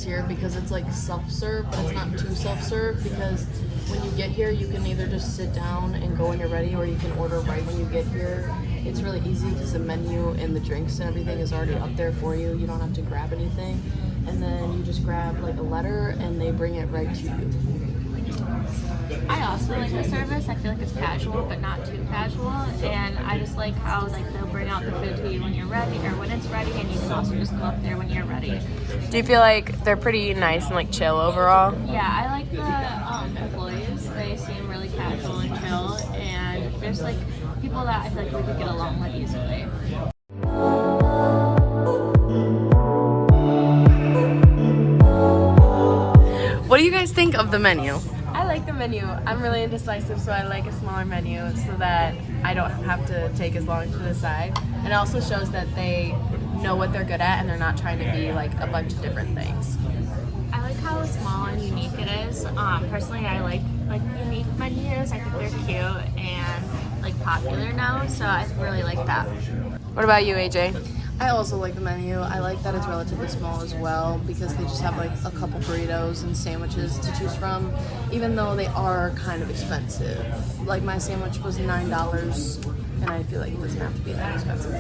sandwiches here because it's like self-serve, but it's not too self-serve because when you get here, you can either just sit down and go when you're ready, or you can order right when you get here. It's really easy because the menu and the drinks and everything is already up there for you. You don't have to grab anything. And then you just grab like a letter and they bring it right to you. I also like the service. I feel like it's casual, but not too casual. And I just like how like they'll bring out the food to you when you're ready, or when it's ready, and you can also just go up there when you're ready. Do you feel like they're pretty nice and like chill overall? Yeah, I like the employees. They seem really casual and chill, and there's like people that I feel like we could get along with easily. What do you guys think of the menu? I like the menu. I'm really indecisive, so I like a smaller menu so that I don't have to take as long to decide. And it also shows that they know what they're good at and they're not trying to be like a bunch of different things. I like how small and unique it is. Personally, I like unique menus. I think they're cute and like popular now, so I really like that. What about you, AJ? I also like the menu. I like that it's relatively small as well because they just have like a couple burritos and sandwiches to choose from, even though they are kind of expensive. Like my sandwich was $9 and I feel like it doesn't have to be that expensive.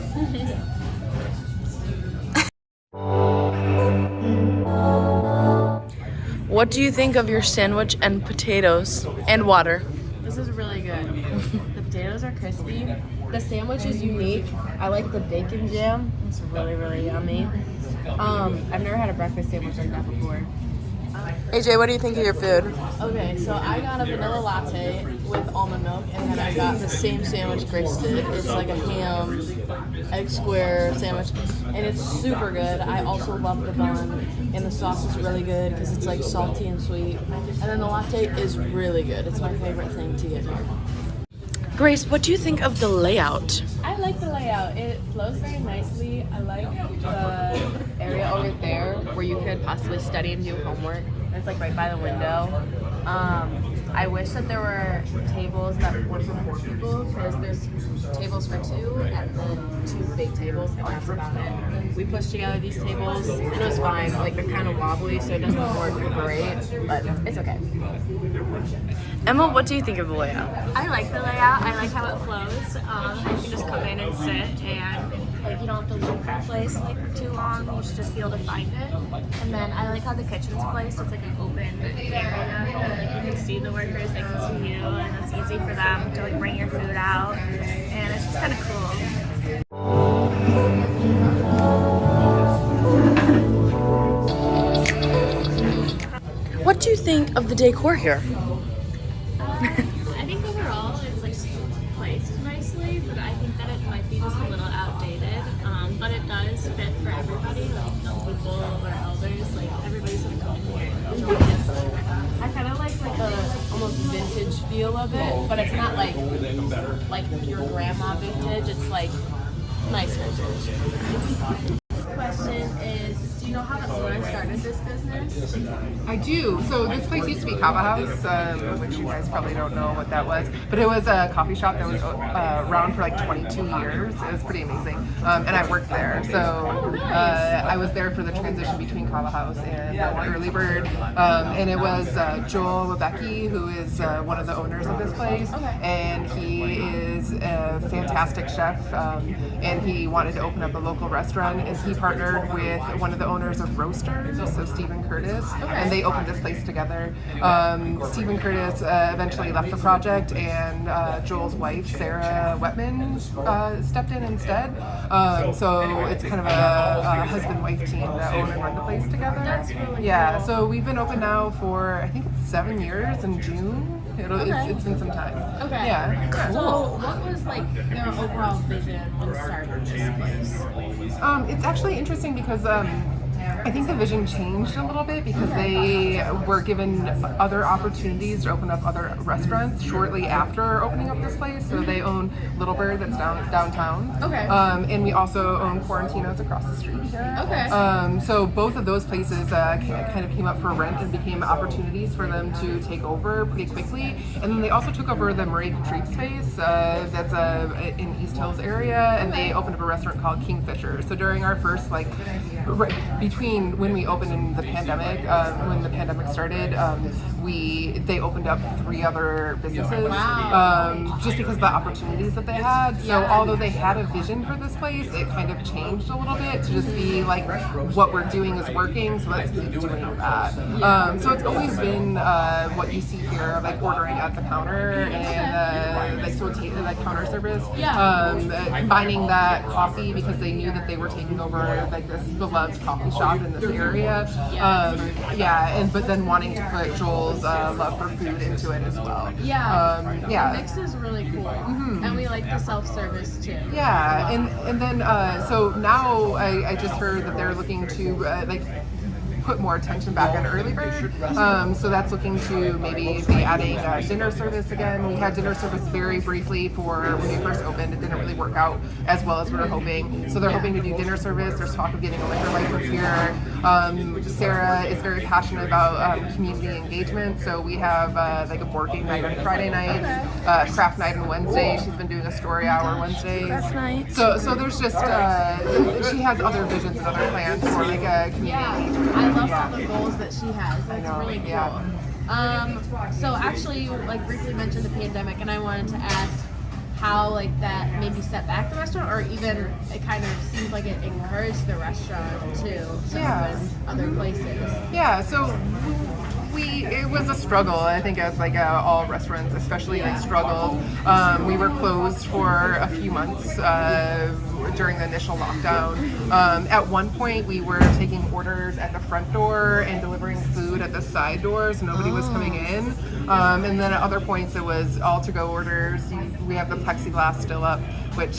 What do you think of your sandwich and potatoes and water? This is really good. The potatoes are crispy. The sandwich is unique. I like the bacon jam. It's really, really yummy. I've never had a breakfast sandwich like that before. AJ, what do you think of your food? Okay, so I got a vanilla latte with almond milk, and then I got the same sandwich Grace did. It's like a ham, egg square sandwich, and it's super good. I also love the bun, and the sauce is really good because it's like salty and sweet. And then the latte is really good. It's my favorite thing to get here. Grace, what do you think of the layout? I like the layout. It flows very nicely. I like the area over there where you could possibly study and do homework. It's like right by the window. I wish that there were tables that were for 4 people because there's tables for 2 and then 2 big tables, and that's about it. We pushed together these tables. It was fine. Like they're kind of wobbly, so it doesn't work great, but it's okay. Emma, what do you think of the layout? I like the layout. I like how it flows. You can just come in and sit, and like you don't have to look for a place like too long. You should just be able to find it. And then I like how the kitchen's placed. It's like an open area. Like you can see the workers, they can see you, and it's easy for them to like bring your food out. And it's just kind of cool. What do you think of the decor here? I think overall it's like placed nicely, but I think that it might be just a little outdated. But it does fit for everybody, like young people or elders. Like everybody's gonna come in here and enjoy it. I kind of like the almost vintage feel of it, but it's not like your grandma vintage. It's like nice vintage. Question is, do you know how the owner started this business? I do. So this place used to be Kava House, which you guys probably don't know what that was, but it was a coffee shop that was around for like 22 years. It was pretty amazing, and I worked there. So I was there for the transition between Kava House and Early Bird, and it was Joel Webecki, who is one of the owners of this place, and he is a fantastic chef, and he wanted to open up a local restaurant, and he partnered with one of the owners of Roasters, so Stephen Curtis, and they opened this place together. Stephen Curtis eventually left the project, and Joel's wife, Sarah Wetman, stepped in instead. So it's kind of a husband-wife team that own and run the place together. That's really cool. So we've been open now for, I think it's 7 years in June. It's been some time. Okay. Yeah. So what was like their overall vision when starting this place? It's actually interesting because I think the vision changed a little bit because they were given other opportunities to open up other restaurants shortly after opening up this place. So they own Little Bird that's downtown. Okay. And we also own Quarantinos across the street here. Okay. So both of those places kind of came up for rent and became opportunities for them to take over pretty quickly. And then they also took over the Marie Patrick space that's in East Hills area, and they opened up a restaurant called Kingfisher. So during our first between between when we opened and the pandemic, when the pandemic started, they opened up 3 other businesses. Just because of the opportunities that they had. So although they had a vision for this place, it kind of changed a little bit to just be like, what we're doing is working, so let's keep doing that. So it's always been what you see here, like ordering at the counter and like counter service. Combining that coffee because they knew that they were taking over like this beloved coffee shop in this area. But then wanting to put Joel's love for food into it as well. The mix is really cool, and we like the self-service too. And then so now I just heard that they're looking to put more attention back on early bird. So that's looking to maybe be adding dinner service again. We had dinner service very briefly for when we first opened. It didn't really work out as well as we were hoping. So they're hoping to do dinner service. There's talk of getting a liquor license here. Sarah is very passionate about community engagement. So we have like a board game night on Friday night, craft night on Wednesday. She's been doing a story hour Wednesdays. That's nice. So there's just she has other visions and other plans for like a community engagement. I love all the goals that she has. That's really cool. So actually, like briefly mentioned the pandemic, and I wanted to ask how like that maybe set back the restaurant, or even it kind of seems like it encouraged the restaurant to open other places. So it was a struggle. I think as like all restaurants, especially like struggled. We were closed for a few months during the initial lockdown. At one point, we were taking orders at the front door and delivering food at the side doors. Nobody was coming in. And then at other points, it was all to-go orders. We have the plexiglass still up, which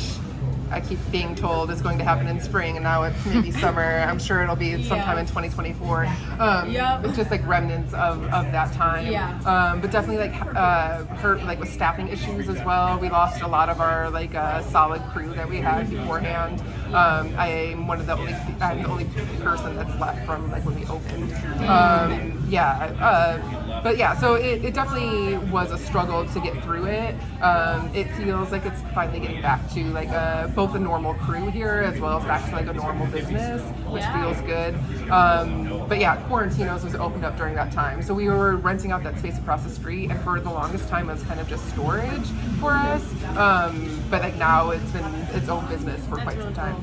I keep being told is going to happen in spring, and now it's maybe summer. I'm sure it'll be sometime in 2024. It's just like remnants of that time. But definitely hurt like with staffing issues as well. We lost a lot of our like solid crew that we had beforehand. I'm the only person that's left from like when we opened. So it definitely was a struggle to get through it. It feels like it's finally getting back to like both a normal crew here as well as back to like a normal business, which feels good. Quarantinos was opened up during that time. So we were renting out that space across the street, and for the longest time it was kind of just storage for us. But like now it's been its own business for quite some time.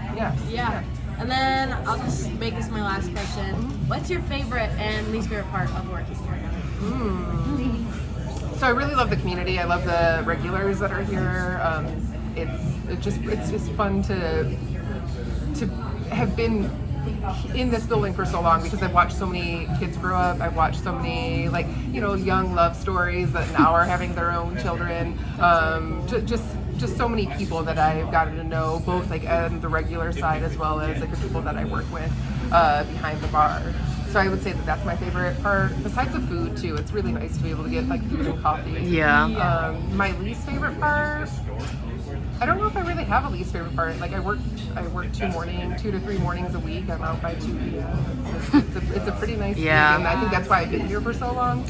And then I'll just make this my last question. What's your favorite and least favorite part of working here? So I really love the community. I love the regulars that are here. It's just fun to have been in this building for so long because I've watched so many kids grow up. I've watched so many young love stories that now are having their own children. Just so many people that I've gotten to know, both like on the regular side as well as like the people that I work with behind the bar. So I would say that that's my favorite part. Besides the food too, it's really nice to be able to get like food and coffee. My least favorite part, I don't know if I really have a least favorite part. Like I work 2 to 3 mornings a week. I'm out by 2 p.m. It's a pretty nice gig, and I think that's why I've been here for so long.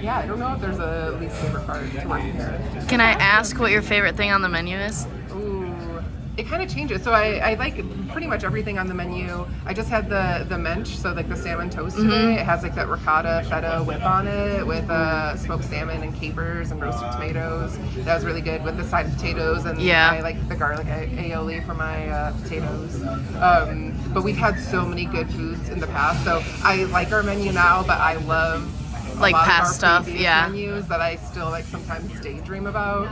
I don't know if there's a least favorite part to working here. Can I ask what your favorite thing on the menu is? It kind of changes. So I like pretty much everything on the menu. I just had the mensch, so like the salmon toast today. It has like that ricotta feta whip on it with smoked salmon and capers and roasted tomatoes. That was really good with the side potatoes, and I like the garlic aioli for my potatoes. But we've had so many good foods in the past, so I like our menu now, but I love like past stuff, menus that I still like sometimes daydream about.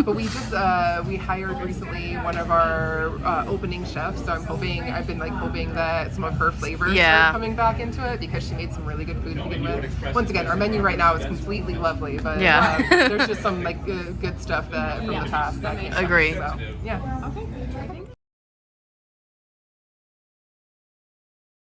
But we hired recently one of our opening chefs, so I've been hoping that some of her flavors are coming back into it because she made some really good food to begin with. Once again, our menu right now is completely lovely, but there's just some like good stuff that from the past that I can't agree. So,